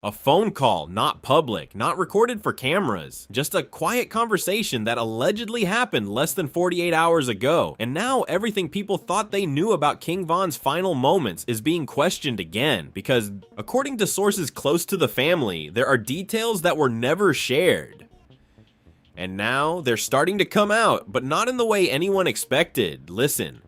A phone call, not public, not recorded for cameras. Just a quiet conversation that allegedly happened less than 48 hours ago. And now everything people thought they knew about King Von's final moments is being questioned again. Because according to sources close to the family, there are details that were never shared. And now they're starting to come out, but not in the way anyone expected. Listen.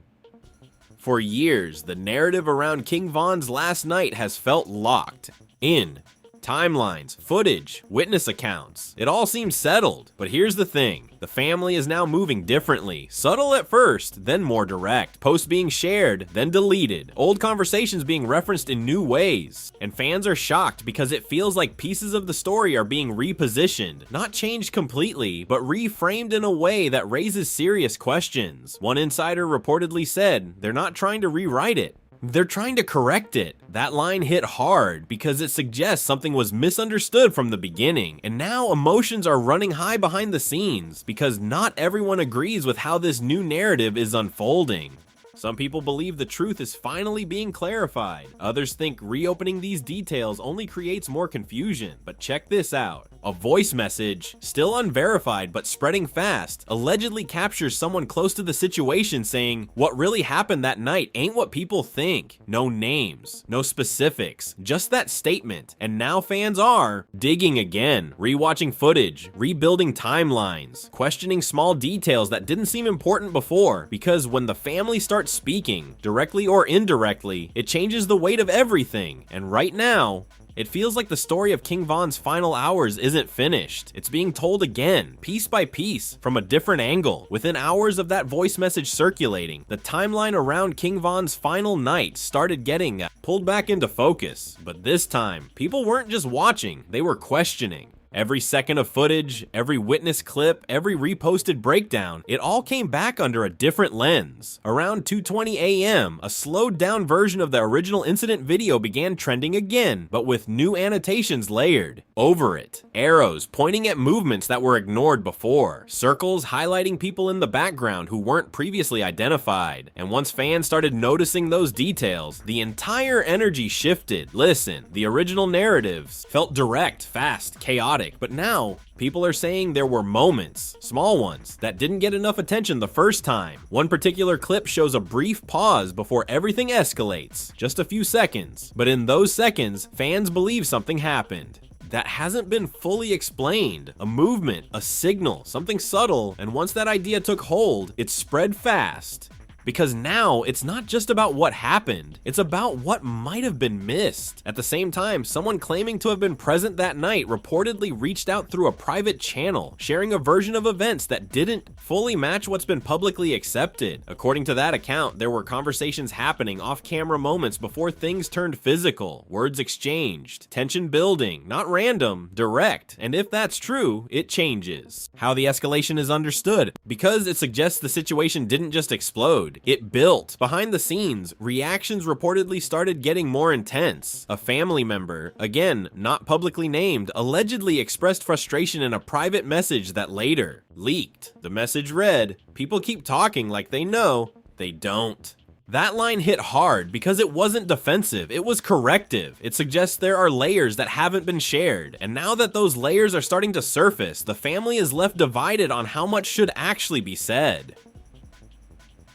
For years, the narrative around King Von's last night has felt locked in. Timelines, footage, witness accounts. It all seems settled. But here's the thing. The family is now moving differently. Subtle at first, then more direct. Posts being shared, then deleted. Old conversations being referenced in new ways. And fans are shocked because it feels like pieces of the story are being repositioned. Not changed completely, but reframed in a way that raises serious questions. One insider reportedly said, they're not trying to rewrite it. They're trying to correct it. That line hit hard because it suggests something was misunderstood from the beginning, and now emotions are running high behind the scenes because not everyone agrees with how this new narrative is unfolding. Some people believe the truth is finally being clarified. Others think reopening these details only creates more confusion. But check this out. A voice message, still unverified but spreading fast, allegedly captures someone close to the situation saying, "What really happened that night ain't what people think." No names, no specifics, just that statement. And now fans are digging again, rewatching footage, rebuilding timelines, questioning small details that didn't seem important before. Because when the family starts speaking, directly or indirectly, it changes the weight of everything. And right now, it feels like the story of King Von's final hours isn't finished. It's being told again, piece by piece, from a different angle. Within hours of that voice message circulating, the timeline around King Von's final night started getting pulled back into focus. But this time, people weren't just watching, they were questioning. Every second of footage, every witness clip, every reposted breakdown, it all came back under a different lens. Around 2:20 a.m., a slowed down version of the original incident video began trending again, but with new annotations layered over it. Arrows pointing at movements that were ignored before. Circles highlighting people in the background who weren't previously identified. And once fans started noticing those details, the entire energy shifted. Listen, the original narratives felt direct, fast, chaotic. But now, people are saying there were moments, small ones, that didn't get enough attention the first time. One particular clip shows a brief pause before everything escalates, just a few seconds. But in those seconds, fans believe something happened that hasn't been fully explained. A movement, a signal, something subtle, and once that idea took hold, it spread fast. Because now, it's not just about what happened, it's about what might have been missed. At the same time, someone claiming to have been present that night reportedly reached out through a private channel, sharing a version of events that didn't fully match what's been publicly accepted. According to that account, there were conversations happening off-camera moments before things turned physical, words exchanged, tension building, not random, direct. And if that's true, it changes how the escalation is understood, because it suggests the situation didn't just explode. It built. Behind the scenes, reactions reportedly started getting more intense. A family member, again, not publicly named, allegedly expressed frustration in a private message that later leaked. The message read, "People keep talking like they know, they don't." That line hit hard because it wasn't defensive, it was corrective. It suggests there are layers that haven't been shared. And now that those layers are starting to surface, the family is left divided on how much should actually be said.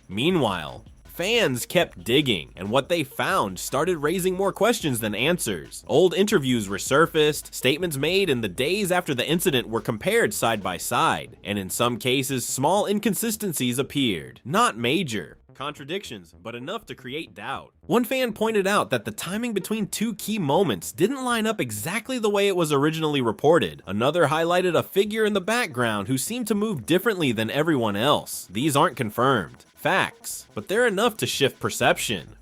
Meanwhile, fans kept digging, and what they found started raising more questions than answers. Old interviews resurfaced, statements made in the days after the incident were compared side by side, and in some cases, small inconsistencies appeared. Not major contradictions, but enough to create doubt. One fan pointed out that the timing between two key moments didn't line up exactly the way it was originally reported. Another highlighted a figure in the background who seemed to move differently than everyone else. These aren't confirmed facts, but they're enough to shift perception.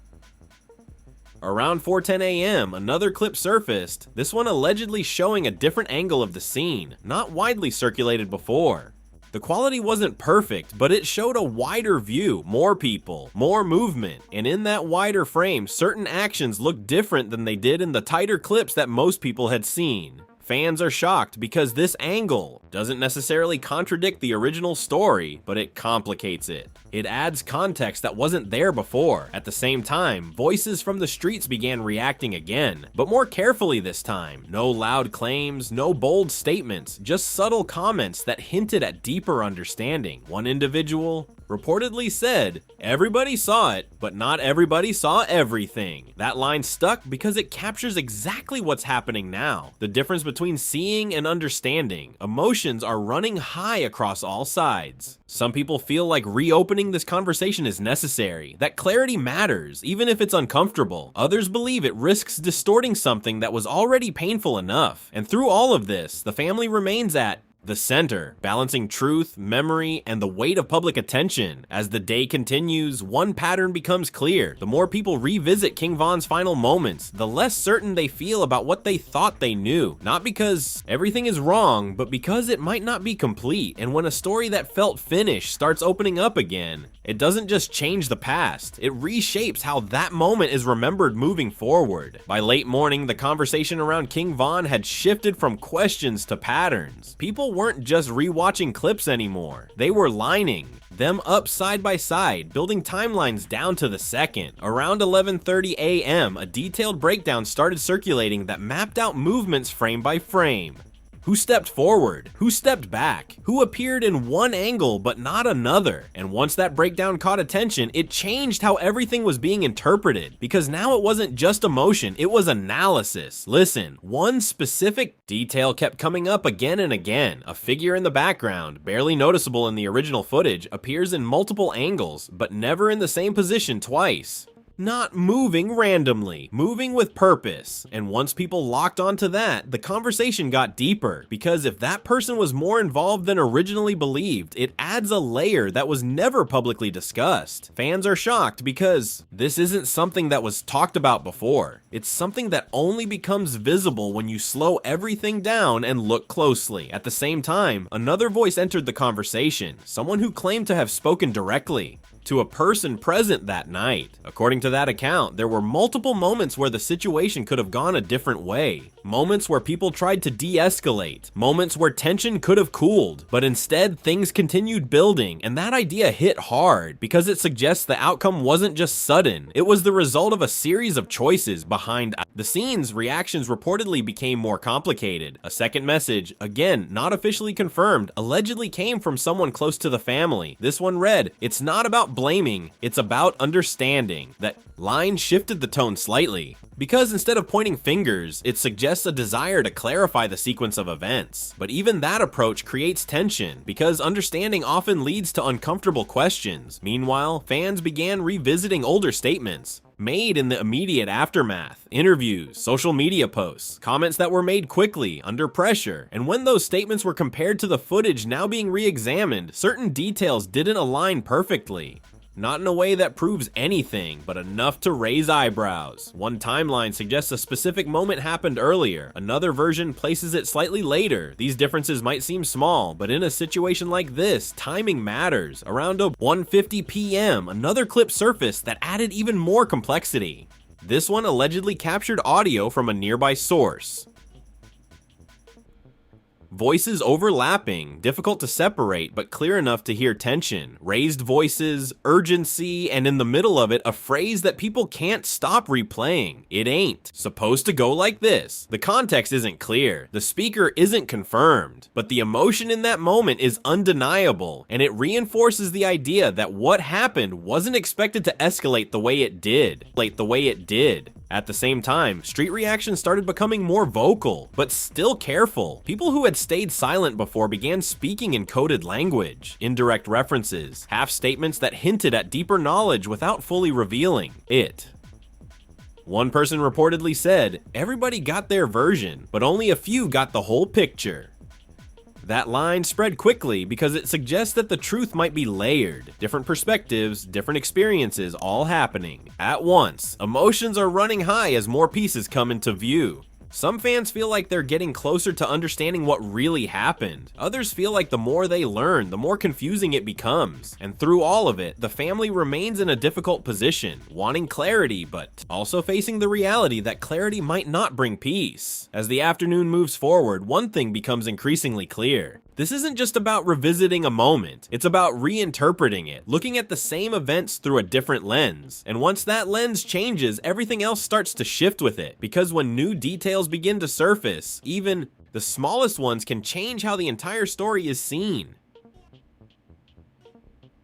Around 4:10 a.m., another clip surfaced, this one allegedly showing a different angle of the scene, not widely circulated before. The quality wasn't perfect, but it showed a wider view, more people, more movement, and in that wider frame, certain actions looked different than they did in the tighter clips that most people had seen. Fans are shocked because this angle, doesn't necessarily contradict the original story, but it complicates it. It adds context that wasn't there before. At the same time, voices from the streets began reacting again, but more carefully this time. No loud claims, no bold statements, just subtle comments that hinted at deeper understanding. One individual reportedly said, "Everybody saw it, but not everybody saw everything." That line stuck because it captures exactly what's happening now. The difference between seeing and understanding. Emotions are running high across all sides. Some people feel like reopening this conversation is necessary, that clarity matters, even if it's uncomfortable. Others believe it risks distorting something that was already painful enough. And through all of this, the family remains at the center, balancing truth, memory, and the weight of public attention. As the day continues, one pattern becomes clear. The more people revisit King Von's final moments, the less certain they feel about what they thought they knew. Not because everything is wrong, but because it might not be complete. And when a story that felt finished starts opening up again, it doesn't just change the past, it reshapes how that moment is remembered moving forward. By late morning, the conversation around King Von had shifted from questions to patterns. People weren't just rewatching clips anymore, they were lining them up side by side, building timelines down to the second. Around 11:30 a.m., a detailed breakdown started circulating that mapped out movements frame by frame. Who stepped forward? Who stepped back? Who appeared in one angle but not another? And once that breakdown caught attention, it changed how everything was being interpreted, because now it wasn't just emotion, it was analysis. Listen, one specific detail kept coming up again and again. A figure in the background, barely noticeable in the original footage, appears in multiple angles, but never in the same position twice. Not moving randomly, moving with purpose. And once people locked onto that, the conversation got deeper, because if that person was more involved than originally believed, it adds a layer that was never publicly discussed. Fans are shocked because this isn't something that was talked about before. It's something that only becomes visible when you slow everything down and look closely. At the same time, another voice entered the conversation, someone who claimed to have spoken directly to a person present that night. According to that account, there were multiple moments where the situation could have gone a different way. Moments where people tried to de-escalate. Moments where tension could have cooled. But instead, things continued building, and that idea hit hard because it suggests the outcome wasn't just sudden. It was the result of a series of choices behind the scenes. Reactions reportedly became more complicated. A second message, again, not officially confirmed, allegedly came from someone close to the family. This one read, "It's not about blaming, it's about understanding." That line shifted the tone slightly, because instead of pointing fingers, it suggests a desire to clarify the sequence of events. But even that approach creates tension, because understanding often leads to uncomfortable questions. Meanwhile, fans began revisiting older statements made in the immediate aftermath, interviews, social media posts, comments that were made quickly, under pressure. And when those statements were compared to the footage now being re-examined, certain details didn't align perfectly. Not in a way that proves anything, but enough to raise eyebrows. One timeline suggests a specific moment happened earlier, another version places it slightly later. These differences might seem small, but in a situation like this, timing matters. Around 1:50 p.m., another clip surfaced that added even more complexity. This one allegedly captured audio from a nearby source. Voices overlapping, difficult to separate, but clear enough to hear tension. Raised voices, urgency, and in the middle of it, a phrase that people can't stop replaying. It ain't supposed to go like this. The context isn't clear. The speaker isn't confirmed. But the emotion in that moment is undeniable, and it reinforces the idea that what happened wasn't expected to escalate the way it did. At the same time, street reactions started becoming more vocal, but still careful. People who had stayed silent before began speaking in coded language, indirect references, half statements that hinted at deeper knowledge without fully revealing it. One person reportedly said, "Everybody got their version, but only a few got the whole picture." That line spread quickly because it suggests that the truth might be layered. Different perspectives, different experiences, all happening at once. Emotions are running high as more pieces come into view. Some fans feel like they're getting closer to understanding what really happened. Others feel like the more they learn, the more confusing it becomes. And through all of it, the family remains in a difficult position, wanting clarity, but also facing the reality that clarity might not bring peace. As the afternoon moves forward, one thing becomes increasingly clear. This isn't just about revisiting a moment, it's about reinterpreting it, looking at the same events through a different lens. And once that lens changes, everything else starts to shift with it, because when new details begin to surface, even the smallest ones can change how the entire story is seen.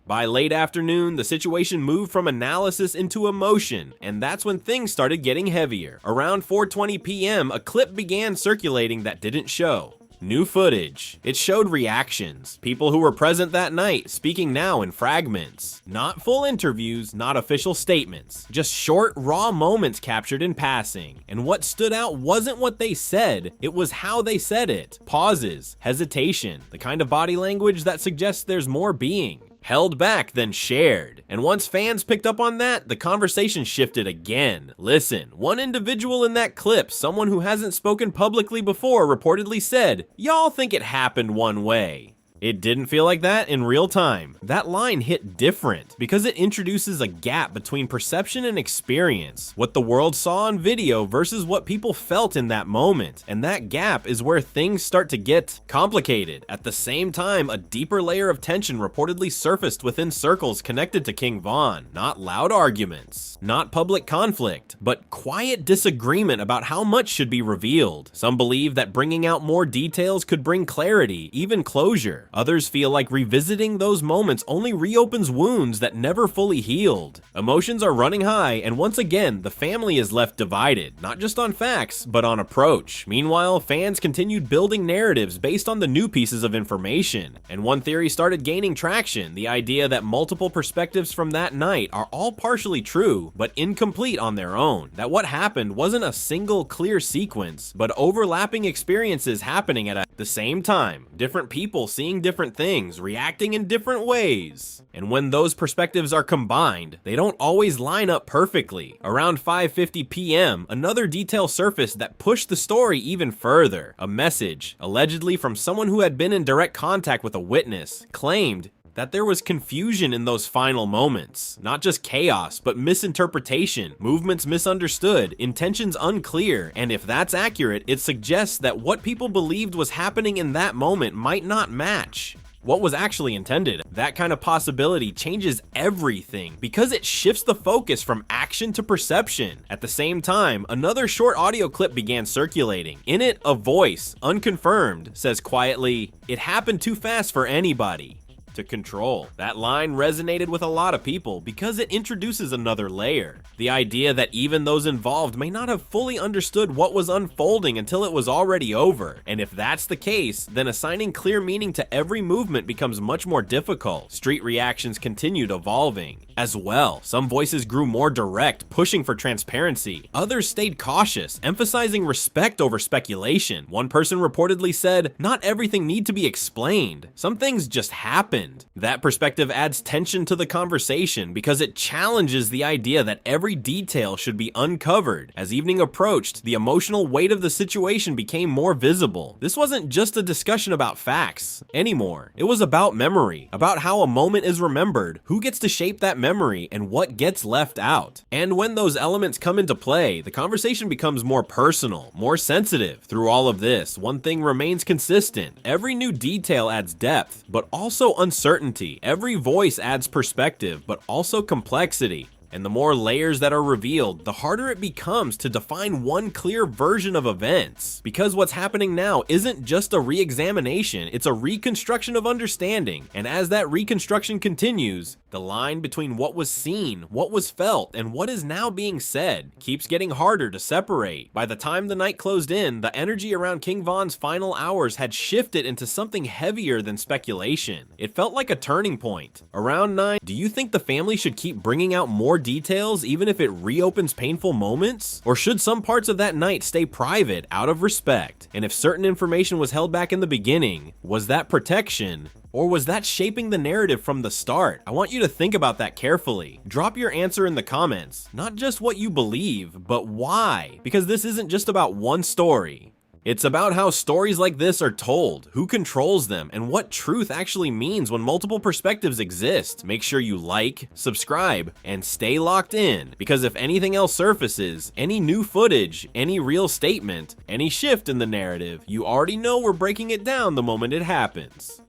By late afternoon, the situation moved from analysis into emotion, and that's when things started getting heavier. Around 4:20 p.m., a clip began circulating that didn't show. New footage. It showed reactions, people who were present that night speaking now in fragments. Not full interviews, not official statements, just short, raw moments captured in passing. And what stood out wasn't what they said, it was how they said it. Pauses, hesitation, the kind of body language that suggests there's more being. Held back, then shared. And once fans picked up on that, the conversation shifted again. Listen, one individual in that clip, someone who hasn't spoken publicly before, reportedly said, "Y'all think it happened one way." It didn't feel like that in real time. That line hit different because it introduces a gap between perception and experience, what the world saw on video versus what people felt in that moment. And that gap is where things start to get complicated. At the same time, a deeper layer of tension reportedly surfaced within circles connected to King Von. Not loud arguments, not public conflict, but quiet disagreement about how much should be revealed. Some believe that bringing out more details could bring clarity, even closure. Others feel like revisiting those moments only reopens wounds that never fully healed. Emotions are running high, and once again, the family is left divided, not just on facts, but on approach. Meanwhile, fans continued building narratives based on the new pieces of information, and one theory started gaining traction, the idea that multiple perspectives from that night are all partially true, but incomplete on their own. That what happened wasn't a single clear sequence, but overlapping experiences happening at the same time. Different people seeing different things, reacting in different ways. And when those perspectives are combined, they don't always line up perfectly. Around 5:50 p.m., another detail surfaced that pushed the story even further. A message, allegedly from someone who had been in direct contact with a witness, claimed that there was confusion in those final moments. Not just chaos, but misinterpretation, movements misunderstood, intentions unclear, and if that's accurate, it suggests that what people believed was happening in that moment might not match what was actually intended. That kind of possibility changes everything because it shifts the focus from action to perception. At the same time, another short audio clip began circulating. In it, a voice, unconfirmed, says quietly, "It happened too fast for anybody to control." That line resonated with a lot of people because it introduces another layer. The idea that even those involved may not have fully understood what was unfolding until it was already over. And if that's the case, then assigning clear meaning to every movement becomes much more difficult. Street reactions continued evolving as well. Some voices grew more direct, pushing for transparency. Others stayed cautious, emphasizing respect over speculation. One person reportedly said, "Not everything need to be explained. Some things just happened." That perspective adds tension to the conversation because it challenges the idea that every detail should be uncovered. As evening approached, the emotional weight of the situation became more visible. This wasn't just a discussion about facts anymore. It was about memory, about how a moment is remembered, who gets to shape that memory, and what gets left out. And when those elements come into play, the conversation becomes more personal, more sensitive. Through all of this, one thing remains consistent. Every new detail adds depth, but also uncertainty. Every voice adds perspective, but also complexity. And the more layers that are revealed, the harder it becomes to define one clear version of events. Because what's happening now isn't just a re-examination, it's a reconstruction of understanding. And as that reconstruction continues, the line between what was seen, what was felt, and what is now being said keeps getting harder to separate. By the time the night closed in, the energy around King Von's final hours had shifted into something heavier than speculation. It felt like a turning point. Around 9, do you think the family should keep bringing out more details even if it reopens painful moments? Or should some parts of that night stay private out of respect? And if certain information was held back in the beginning, was that protection? Or was that shaping the narrative from the start? I want you to think about that carefully. Drop your answer in the comments. Not just what you believe, but why. Because this isn't just about one story. It's about how stories like this are told, who controls them, and what truth actually means when multiple perspectives exist. Make sure you like, subscribe, and stay locked in, because if anything else surfaces, any new footage, any real statement, any shift in the narrative, you already know we're breaking it down the moment it happens.